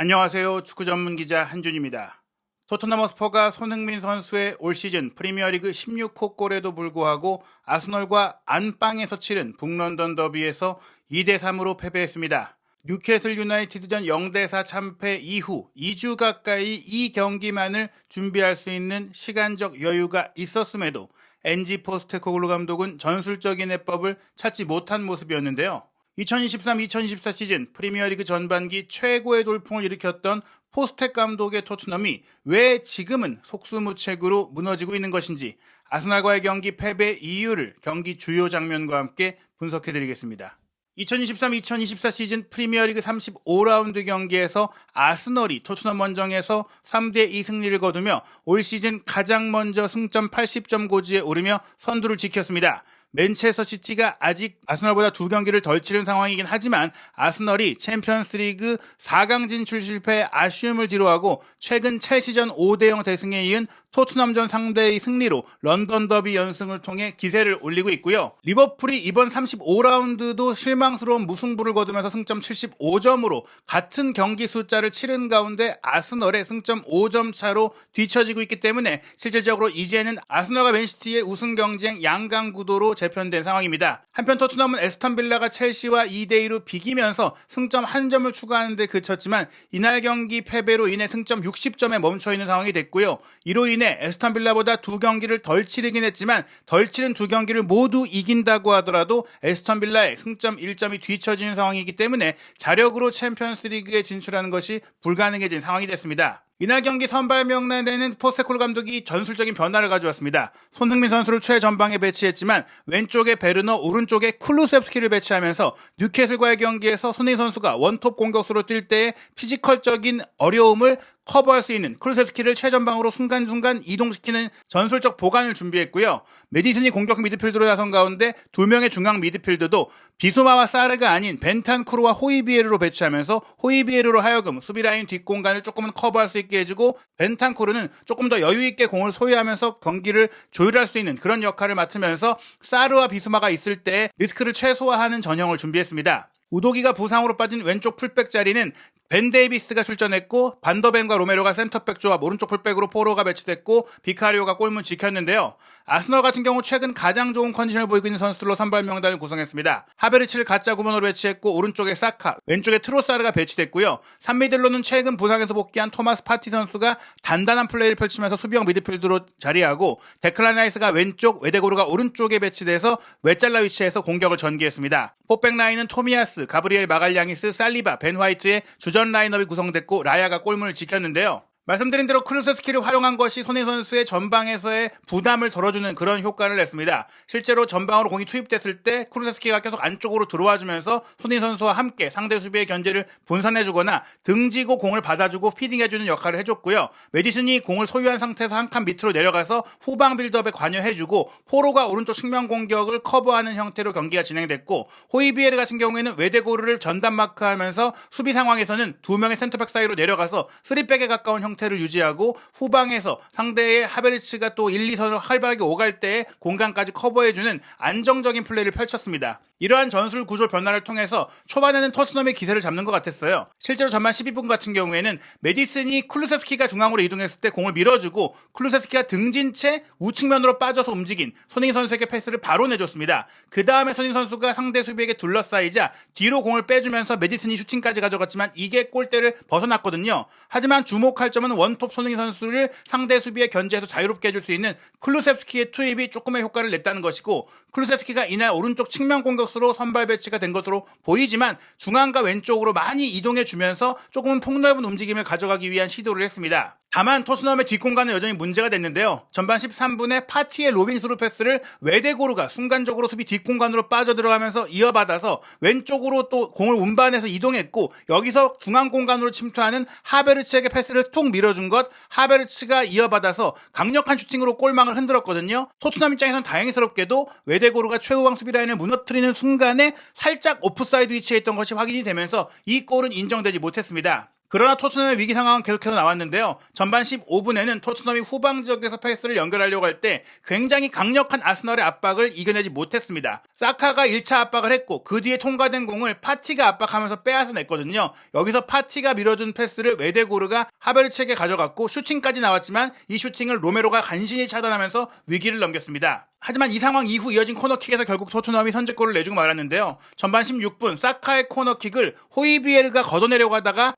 안녕하세요. 축구 전문 기자 한준입니다. 토트넘 허스퍼가 손흥민 선수의 올 시즌 프리미어리그 16호 골에도 불구하고 아스널과 안방에서 치른 북런던 더비에서 2대3으로 패배했습니다. 뉴캐슬 유나이티드전 0대4 참패 이후 2주 가까이 이 경기만을 준비할 수 있는 시간적 여유가 있었음에도 엔지 포스테코글루 감독은 전술적인 해법을 찾지 못한 모습이었는데요. 2023-2024 시즌 프리미어리그 전반기 최고의 돌풍을 일으켰던 포스텍 감독의 토트넘이 왜 지금은 속수무책으로 무너지고 있는 것인지 아스날과의 경기 패배 이유를 경기 주요 장면과 함께 분석해드리겠습니다. 2023-2024 시즌 프리미어리그 35라운드 경기에서 아스널이 토트넘 원정에서 3대2 승리를 거두며 올 시즌 가장 먼저 승점 80점 고지에 오르며 선두를 지켰습니다. 맨체스터 시티가 아직 아스널보다 2경기를 덜 치른 상황이긴 하지만 아스널이 챔피언스리그 4강 진출 실패에 아쉬움을 뒤로하고 최근 첼시전 5대0 대승에 이은 토트넘전 상대의 승리로 런던 더비 연승을 통해 기세를 올리고 있고요. 리버풀이 이번 35라운드도 실망스러운 무승부를 거두면서 승점 75점으로 같은 경기 숫자를 치른 가운데 아스널의 승점 5점 차로 뒤처지고 있기 때문에 실질적으로 이제는 아스널과 맨시티의 우승 경쟁 양강 구도로 재편된 상황입니다. 한편 토트넘은 에스턴 빌라가 첼시와 2대2로 비기면서 승점 1점을 추가하는 데 그쳤지만 이날 경기 패배로 인해 승점 60점에 멈춰있는 상황이 됐고요. 이로 인해 에스턴 빌라보다 2경기를 덜 치르긴 했지만 덜 치른 2경기를 모두 이긴다고 하더라도 에스턴 빌라의 승점 1점이 뒤처지는 상황이기 때문에 자력으로 챔피언스리그에 진출하는 것이 불가능해진 상황이 됐습니다. 이날 경기 선발 명단에는 포스테코글루 감독이 전술적인 변화를 가져왔습니다. 손흥민 선수를 최전방에 배치했지만 왼쪽에 베르너, 오른쪽에 쿨루셉스키를 배치하면서 뉴캐슬과의 경기에서 손흥민 선수가 원톱 공격수로 뛸 때의 피지컬적인 어려움을 커버할 수 있는 쿨루셉스키를 최전방으로 순간순간 이동시키는 전술적 보강을 준비했고요. 메디슨이 공격 미드필드로 나선 가운데 2명의 중앙 미드필드도 비수마와 사르가 아닌 벤탄쿠르와 호이비에르로 배치하면서 호이비에르로 하여금 수비라인 뒷공간을 조금은 커버할 수 있게 해주고 벤탄쿠르는 조금 더 여유있게 공을 소유하면서 경기를 조율할 수 있는 그런 역할을 맡으면서 사르와 비수마가 있을 때 리스크를 최소화하는 전형을 준비했습니다. 우도기가 부상으로 빠진 왼쪽 풀백 자리는 벤 데이비스가 출전했고 반더벤과 로메로가 센터백 조합 오른쪽 풀백으로 포로가 배치됐고 비카리오가 골문 지켰는데요. 아스널 같은 경우 최근 가장 좋은 컨디션을 보이고 있는 선수들로 선발 명단을 구성했습니다. 하베르츠를 가짜 구번으로 배치했고 오른쪽에 사카, 왼쪽에 트로사르가 배치됐고요. 3미들로는 최근 부상에서 복귀한 토마스 파티 선수가 단단한 플레이를 펼치면서 수비형 미드필드로 자리하고 데클란 라이스가 왼쪽, 웨데고르가 오른쪽에 배치돼서 외잘라 위치에서 공격을 전개했습니다. 포백 라인은 토미야스, 가브리엘 마갈량이스, 살리바, 벤 화이트의 주전 라인업이 구성됐고 라야가 골문을 지켰는데요. 말씀드린 대로 쿨루셉스키를 활용한 것이 손흥민 선수의 전방에서의 부담을 덜어주는 그런 효과를 냈습니다. 실제로 전방으로 공이 투입됐을 때 쿨루셉스키가 계속 안쪽으로 들어와주면서 손흥민 선수와 함께 상대 수비의 견제를 분산해주거나 등지고 공을 받아주고 피딩해주는 역할을 해줬고요. 메디슨이 공을 소유한 상태에서 한 칸 밑으로 내려가서 후방 빌드업에 관여해주고 포로가 오른쪽 측면 공격을 커버하는 형태로 경기가 진행됐고 호이비에르 같은 경우에는 웨데고르를 전담 마크하면서 수비 상황에서는 2명의 센터백 사이로 내려가서 3백에 가까운 형태를 유지하고 후방에서 상대의 하베르츠가 또 1, 2선을 활발하게 오갈 때 공간까지 커버해주는 안정적인 플레이를 펼쳤습니다. 이러한 전술 구조 변화를 통해서 초반에는 토트넘의 기세를 잡는 것 같았어요. 실제로 전반 12분 같은 경우에는 메디슨이 쿨루셉스키가 중앙으로 이동했을 때 공을 밀어주고 쿨루셉스키가 등진 채 우측면으로 빠져서 움직인 손흥민 선수에게 패스를 바로 내줬습니다. 그 다음에 손흥민 선수가 상대 수비에게 둘러싸이자 뒤로 공을 빼주면서 메디슨이 슈팅까지 가져갔지만 이게 골대를 벗어났거든요. 하지만 주목할 점은 원톱 손흥민 선수를 상대 수비에 견제해서 자유롭게 해줄 수 있는 쿨루셉스키의 투입이 조금의 효과를 냈다는 것이고 쿨루셉스키가 이날 오른쪽 측면 공격수로 선발 배치가 된 것으로 보이지만 중앙과 왼쪽으로 많이 이동해주면서 조금은 폭넓은 움직임을 가져가기 위한 시도를 했습니다. 다만 토트넘의 뒷공간은 여전히 문제가 됐는데요. 전반 13분에 파티의 로빙 스루 패스를 웨데고르가 순간적으로 수비 뒷공간으로 빠져들어가면서 이어받아서 왼쪽으로 또 공을 운반해서 이동했고 여기서 중앙 공간으로 침투하는 하베르츠에게 패스를 툭 밀어준 것 하베르츠가 이어받아서 강력한 슈팅으로 골망을 흔들었거든요. 토트넘 입장에서는 다행스럽게도 웨데고르가 최후방 수비 라인을 무너뜨리는 순간에 살짝 오프사이드 위치에 있던 것이 확인이 되면서 이 골은 인정되지 못했습니다. 그러나 토트넘의 위기 상황은 계속해서 나왔는데요. 전반 15분에는 토트넘이 후방 지역에서 패스를 연결하려고 할 때 굉장히 강력한 아스널의 압박을 이겨내지 못했습니다. 사카가 1차 압박을 했고 그 뒤에 통과된 공을 파티가 압박하면서 빼앗아 냈거든요. 여기서 파티가 밀어준 패스를 웨데고르가 하베르츠에게 가져갔고 슈팅까지 나왔지만 이 슈팅을 로메로가 간신히 차단하면서 위기를 넘겼습니다. 하지만 이 상황 이후 이어진 코너킥에서 결국 토트넘이 선제골을 내주고 말았는데요. 전반 16분 사카의 코너킥을 호이비에르가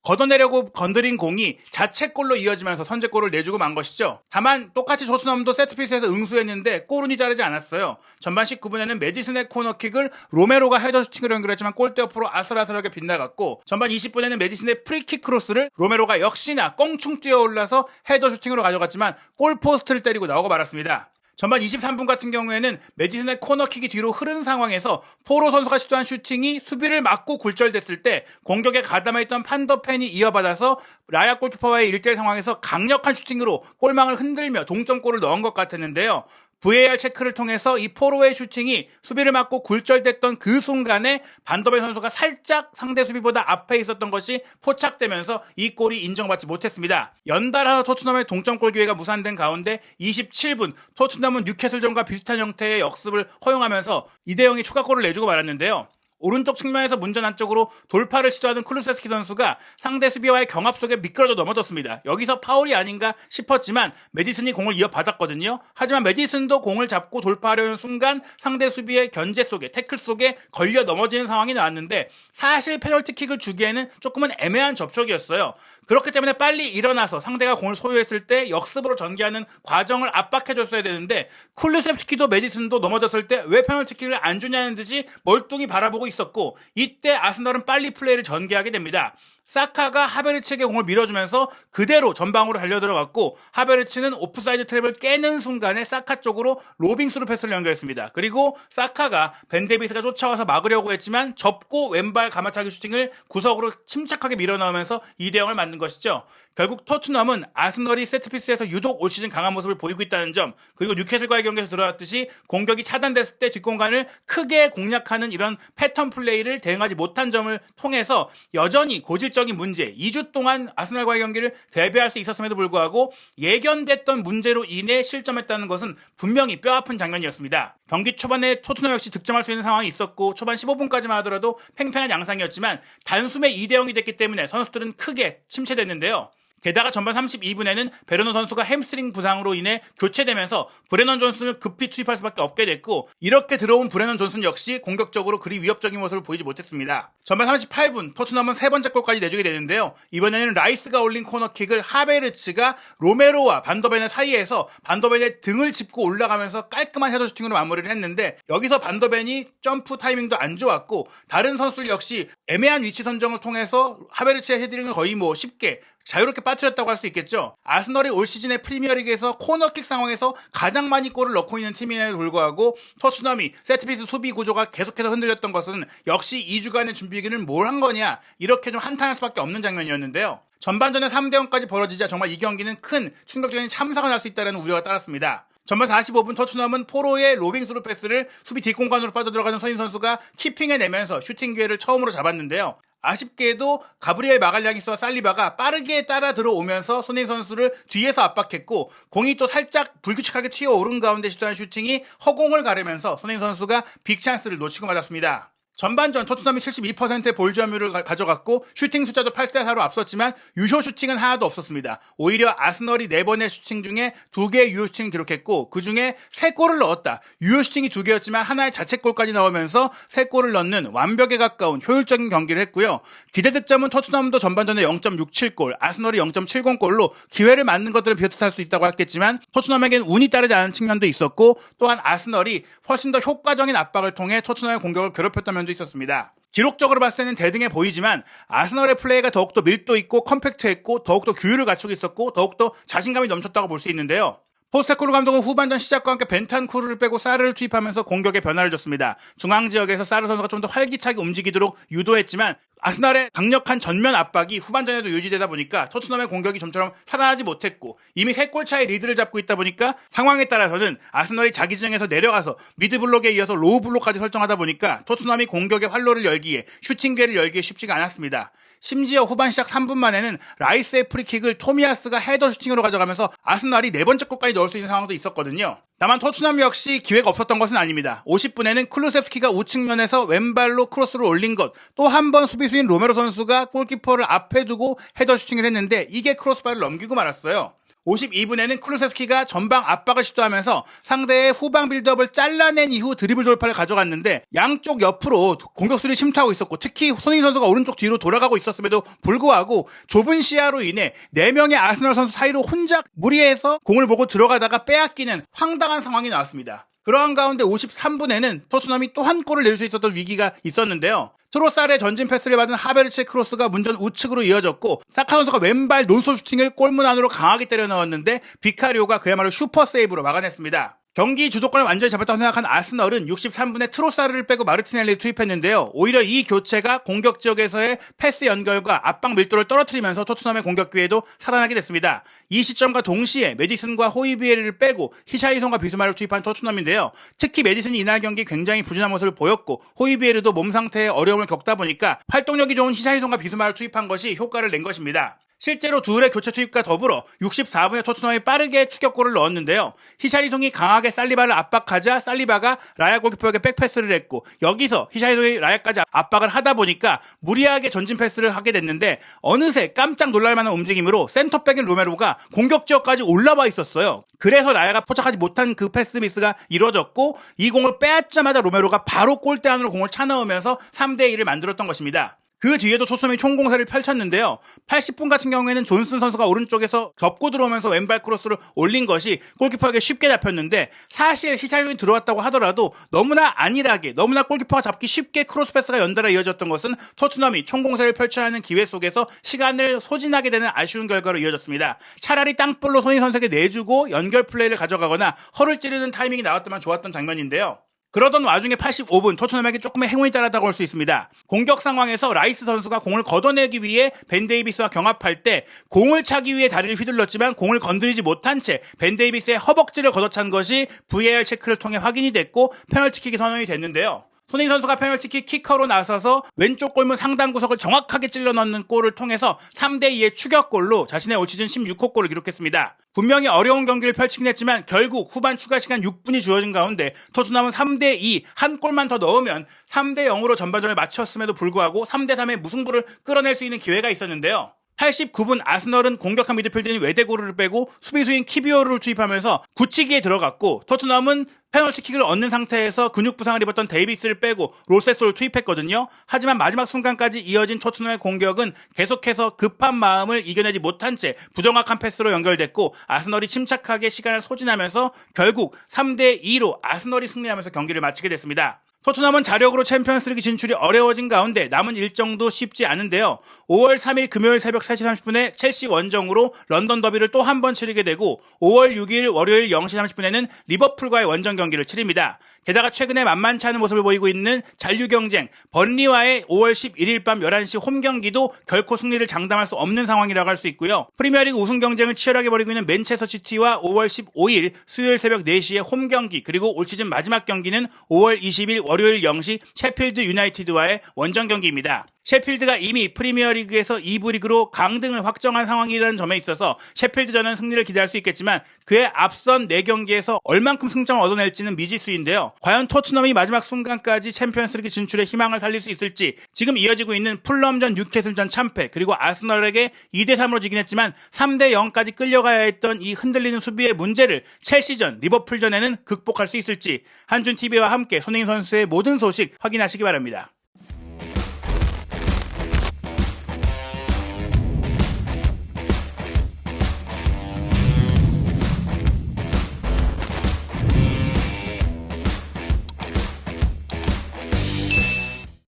걷어내려고 건드린 공이 자책골로 이어지면서 선제골을 내주고 만 것이죠. 다만 똑같이 토트넘도 세트피스에서 응수했는데 골운이 자르지 않았어요. 전반 19분에는 메디슨의 코너킥을 로메로가 헤더 슈팅으로 연결했지만 골대 옆으로 아슬아슬하게 빗나갔고 전반 20분에는 메디슨의 프리킥 크로스를 로메로가 역시나 껑충 뛰어올라서 헤더 슈팅으로 가져갔지만 골포스트를 때리고 나오고 말았습니다. 전반 23분 같은 경우에는 메디슨의 코너킥이 뒤로 흐른 상황에서 포로 선수가 시도한 슈팅이 수비를 막고 굴절됐을 때 공격에 가담해 있던 판더펜이 이어받아서 라야 골키퍼와의 1대1 상황에서 강력한 슈팅으로 골망을 흔들며 동점골을 넣은 것 같았는데요. VAR 체크를 통해서 이 포로의 슈팅이 수비를 막고 굴절됐던 그 순간에 반더벤 선수가 살짝 상대 수비보다 앞에 있었던 것이 포착되면서 이 골이 인정받지 못했습니다. 연달아서 토트넘의 동점골 기회가 무산된 가운데 27분 토트넘은 뉴캐슬전과 비슷한 형태의 역습을 허용하면서 2대0의 추가골을 내주고 말았는데요. 오른쪽 측면에서 문전 안쪽으로 돌파를 시도하던 쿠루세스키 선수가 상대 수비와의 경합 속에 미끄러져 넘어졌습니다. 여기서 파울이 아닌가 싶었지만 메디슨이 공을 이어받았거든요. 하지만 메디슨도 공을 잡고 돌파하려는 순간 상대 수비의 견제 속에 태클 속에 걸려 넘어지는 상황이 나왔는데 사실 페널티킥을 주기에는 조금은 애매한 접촉이었어요. 그렇기 때문에 빨리 일어나서 상대가 공을 소유했을 때 역습으로 전개하는 과정을 압박해줬어야 되는데 쿨루셉스키도 메디슨도 넘어졌을 때 왜 페널티킥을 안 주냐는 듯이 멀뚱히 바라보고 있었고 이때 아스널은 빨리 플레이를 전개하게 됩니다. 사카가 하베르츠에게 공을 밀어주면서 그대로 전방으로 달려들어갔고 하베르츠는 오프사이드 트랩을 깨는 순간에 사카 쪽으로 로빙스루 패스를 연결했습니다. 그리고 사카가 벤데비스가 쫓아와서 막으려고 했지만 접고 왼발 가마차기 슈팅을 구석으로 침착하게 밀어넣으면서 2대0을 만든 것이죠. 결국 토트넘은 아스널이 세트피스에서 유독 올 시즌 강한 모습을 보이고 있다는 점, 그리고 뉴캐슬과의 경기에서 드러났듯이 공격이 차단됐을 때 뒷공간을 크게 공략하는 이런 패턴 플레이를 대응하지 못한 점을 통해서 여전히 고질적인 문제, 2주 동안 아스널과의 경기를 대비할 수 있었음에도 불구하고 예견됐던 문제로 인해 실점했다는 것은 분명히 뼈아픈 장면이었습니다. 경기 초반에 토트넘 역시 득점할 수 있는 상황이 있었고 초반 15분까지만 하더라도 팽팽한 양상이었지만 단숨에 2대0이 됐기 때문에 선수들은 크게 침체됐는데요. 게다가 전반 32분에는 베르너 선수가 햄스트링 부상으로 인해 교체되면서 브레넌 존슨을 급히 투입할 수밖에 없게 됐고 이렇게 들어온 브레넌 존슨 역시 공격적으로 그리 위협적인 모습을 보이지 못했습니다. 전반 38분 토트넘은 세 번째 골까지 내주게 되는데요. 이번에는 라이스가 올린 코너킥을 하베르츠가 로메로와 반더벤의 사이에서 반더벤의 등을 짚고 올라가면서 깔끔한 헤더 슈팅으로 마무리를 했는데 여기서 반더벤이 점프 타이밍도 안 좋았고 다른 선수들 역시 애매한 위치 선정을 통해서 하베르츠의 헤딩을 거의 쉽게 자유롭게 빠뜨렸다고 할 수 있겠죠. 아스널이 올 시즌의 프리미어리그에서 코너킥 상황에서 가장 많이 골을 넣고 있는 팀임에도 불구하고 토트넘이 세트피스 수비 구조가 계속해서 흔들렸던 것은 역시 2주간의 준비기는 뭘 한 거냐 이렇게 좀 한탄할 수밖에 없는 장면이었는데요. 전반전에 3대0까지 벌어지자 정말 이 경기는 큰 충격적인 참사가 날 수 있다는 우려가 따랐습니다. 전반 45분 토트넘은 포로의 로빙스루 패스를 수비 뒷공간으로 빠져들어가는 서인 선수가 키핑해내면서 슈팅 기회를 처음으로 잡았는데요. 아쉽게도 가브리엘 마갈량이스와 살리바가 빠르게 따라 들어오면서 손흥민 선수를 뒤에서 압박했고 공이 또 살짝 불규칙하게 튀어오른 가운데 시도한 슈팅이 허공을 가르면서 손흥민 선수가 빅찬스를 놓치고 말았습니다. 전반전 토트넘이 72%의 볼점유를 가져갔고 슈팅 숫자도 8대4로 앞섰지만 유효 슈팅은 하나도 없었습니다. 오히려 아스널이 4번의 슈팅 중에 2개의 유효 슈팅을 기록했고 그중에 3골을 넣었다. 유효 슈팅이 2개였지만 하나의 자책골까지 넣으면서 3골을 넣는 완벽에 가까운 효율적인 경기를 했고요. 기대 득점은 토트넘도 전반전에 0.67골, 아스널이 0.70골로 기회를 맞는 것들은 비슷할 수 있다고 했겠지만 토트넘에겐 운이 따르지 않은 측면도 있었고 또한 아스널이 훨씬 더 효과적인 압박을 통해 토트넘의 공격을 괴롭혔다면 있었습니다. 기록적으로 봤을 때는 대등해 보이지만 아스널의 플레이가 더욱더 밀도 있고 컴팩트했고 더욱더 규율을 갖추고 있었고 더욱더 자신감이 넘쳤다고 볼 수 있는데요. 포스테코글루 감독은 후반전 시작과 함께 벤탄쿠르를 빼고 사르를 투입하면서 공격에 변화를 줬습니다. 중앙지역에서 사르 선수가 좀 더 활기차게 움직이도록 유도했지만 아스날의 강력한 전면 압박이 후반전에도 유지되다 보니까 토트넘의 공격이 좀처럼 살아나지 못했고 이미 3골 차의 리드를 잡고 있다 보니까 상황에 따라서는 아스널이 자기 진영에서 내려가서 미드블록에 이어서 로우블록까지 설정하다 보니까 토트넘이 공격의 활로를 열기에 슈팅 기회를 열기에 쉽지가 않았습니다. 심지어 후반 시작 3분 만에는 라이스의 프리킥을 토미야스가 헤더 슈팅으로 가져가면서 아스날이 4번째 골까지 넣을 수 있는 상황도 있었거든요. 다만 토트넘 역시 기회가 없었던 것은 아닙니다. 50분에는 클루셉스키가 우측면에서 왼발로 크로스를 올린 것, 또 한 번 수비수인 로메로 선수가 골키퍼를 앞에 두고 헤더 슈팅을 했는데 이게 크로스바를 넘기고 말았어요. 52분에는 클루셉스키가 전방 압박을 시도하면서 상대의 후방 빌드업을 잘라낸 이후 드리블 돌파를 가져갔는데 양쪽 옆으로 공격수들이 침투하고 있었고 특히 손흥민 선수가 오른쪽 뒤로 돌아가고 있었음에도 불구하고 좁은 시야로 인해 4명의 아스널 선수 사이로 혼자 무리해서 공을 보고 들어가다가 빼앗기는 황당한 상황이 나왔습니다. 그러한 가운데 53분에는 토트넘이 또 한 골을 낼 수 있었던 위기가 있었는데요. 트로사르의 전진 패스를 받은 하베르츠의 크로스가 문전 우측으로 이어졌고 사카 선수가 왼발 논소 슈팅을 골문 안으로 강하게 때려 넣었는데 비카리오가 그야말로 슈퍼 세이브로 막아냈습니다. 경기 주도권을 완전히 잡았다고 생각한 아스널은 63분에 트로사르를 빼고 마르티넬리를 투입했는데요. 오히려 이 교체가 공격 지역에서의 패스 연결과 압박 밀도를 떨어뜨리면서 토트넘의 공격 기회도 살아나게 됐습니다. 이 시점과 동시에 메디슨과 호이비에르를 빼고 히샬리송과 비수마를 투입한 토트넘인데요. 특히 메디슨이 이날 경기 굉장히 부진한 모습을 보였고 호이비에르도 몸 상태에 어려움을 겪다 보니까 활동력이 좋은 히샬리송과 비수마를 투입한 것이 효과를 낸 것입니다. 실제로 둘의 교체 투입과 더불어 64분에 토트넘이 빠르게 추격골을 넣었는데요. 히샬리송이 강하게 살리바를 압박하자 살리바가 라야 골키퍼에게 백패스를 했고 여기서 히샬리송이 라야까지 압박을 하다 보니까 무리하게 전진 패스를 하게 됐는데 어느새 깜짝 놀랄만한 움직임으로 센터백인 로메로가 공격 지역까지 올라와 있었어요. 그래서 라야가 포착하지 못한 그 패스 미스가 이루어졌고 이 공을 빼앗자마자 로메로가 바로 골대 안으로 공을 차넣으면서 3대1을 만들었던 것입니다. 그 뒤에도 토트넘이 총공세를 펼쳤는데요. 80분 같은 경우에는 존슨 선수가 오른쪽에서 접고 들어오면서 왼발 크로스를 올린 것이 골키퍼에게 쉽게 잡혔는데 사실 히샬리송이 들어왔다고 하더라도 너무나 안일하게 너무나 골키퍼가 잡기 쉽게 크로스 패스가 연달아 이어졌던 것은 토트넘이 총공세를 펼쳐야 하는 기회 속에서 시간을 소진하게 되는 아쉬운 결과로 이어졌습니다. 차라리 땅볼로 손흥민 선수에게 내주고 연결 플레이를 가져가거나 허를 찌르는 타이밍이 나왔다면 좋았던 장면인데요. 그러던 와중에 85분 토트넘에게 조금의 행운이 따랐다고 할 수 있습니다. 공격 상황에서 라이스 선수가 공을 걷어내기 위해 벤 데이비스와 경합할 때 공을 차기 위해 다리를 휘둘렀지만 공을 건드리지 못한 채 벤 데이비스의 허벅지를 걷어찬 것이 VAR 체크를 통해 확인이 됐고 페널티킥이 선언이 됐는데요. 손흥민 선수가 페널티킥 키커로 나서서 왼쪽 골문 상단 구석을 정확하게 찔러 넣는 골을 통해서 3대2의 추격골로 자신의 올 시즌 16호 골을 기록했습니다. 분명히 어려운 경기를 펼치긴 했지만 결국 후반 추가 시간 6분이 주어진 가운데 토트넘은 3대2 한 골만 더 넣으면 3대0으로 전반전을 마쳤음에도 불구하고 3대3의 무승부를 끌어낼 수 있는 기회가 있었는데요. 89분 아스널은 공격한 미드필더인 웨데고르를 빼고 수비수인 키비오르를 투입하면서 굳히기에 들어갔고 토트넘은 페널티킥을 얻는 상태에서 근육 부상을 입었던 데이비스를 빼고 로세소를 투입했거든요. 하지만 마지막 순간까지 이어진 토트넘의 공격은 계속해서 급한 마음을 이겨내지 못한 채 부정확한 패스로 연결됐고 아스널이 침착하게 시간을 소진하면서 결국 3대2로 아스널이 승리하면서 경기를 마치게 됐습니다. 토트넘은 자력으로 챔피언스리그 진출이 어려워진 가운데 남은 일정도 쉽지 않은데요. 5월 3일 금요일 새벽 3시 30분에 첼시 원정으로 런던 더비를 또 한 번 치르게 되고 5월 6일 월요일 0시 30분에는 리버풀과의 원정 경기를 치릅니다. 게다가 최근에 만만치 않은 모습을 보이고 있는 잔류 경쟁 번리와의 5월 11일 밤 11시 홈 경기도 결코 승리를 장담할 수 없는 상황이라고 할 수 있고요. 프리미어리그 우승 경쟁을 치열하게 벌이고 있는 맨체스터 시티와 5월 15일 수요일 새벽 4시에 홈 경기 그리고 올 시즌 마지막 경기는 5월 20일 월요일 0시 셰필드 유나이티드와의 원정 경기입니다. 셰필드가 이미 프리미어리그에서 2부 리그로 강등을 확정한 상황이라는 점에 있어서 셰필드전은 승리를 기대할 수 있겠지만 그에 앞선 4경기에서 얼만큼 승점을 얻어낼지는 미지수인데요. 과연 토트넘이 마지막 순간까지 챔피언스리그 진출의 희망을 살릴 수 있을지 지금 이어지고 있는 풀럼전 뉴캐슬전 참패 그리고 아스널에게 2대3으로 지긴 했지만 3대0까지 끌려가야 했던 이 흔들리는 수비의 문제를 첼시전, 리버풀전에는 극복할 수 있을지 한준TV와 함께 손흥민 선수의 모든 소식 확인하시기 바랍니다.